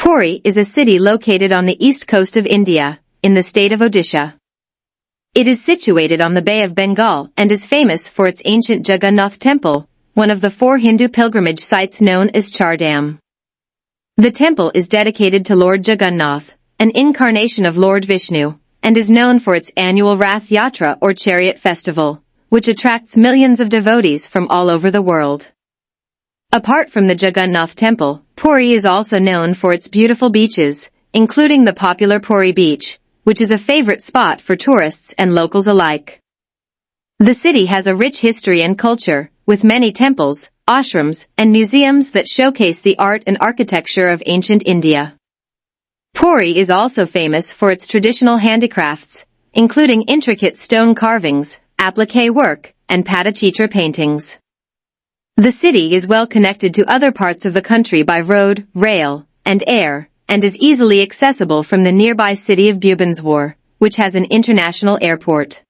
Puri is a city located on the east coast of India, in the state of Odisha. It is situated on the Bay of Bengal and is famous for its ancient Jagannath temple, one of the 4 Hindu pilgrimage sites known as Char Dham. The temple is dedicated to Lord Jagannath, an incarnation of Lord Vishnu, and is known for its annual Rath Yatra or Chariot Festival, which attracts millions of devotees from all over the world. Apart from the Jagannath temple, Puri is also known for its beautiful beaches, including the popular Puri Beach, which is a favorite spot for tourists and locals alike. The city has a rich history and culture, with many temples, ashrams, and museums that showcase the art and architecture of ancient India. Puri is also famous for its traditional handicrafts, including intricate stone carvings, applique work, and Patachitra paintings. The city is well connected to other parts of the country by road, rail, and air, and is easily accessible from the nearby city of Bhubaneswar, which has an international airport.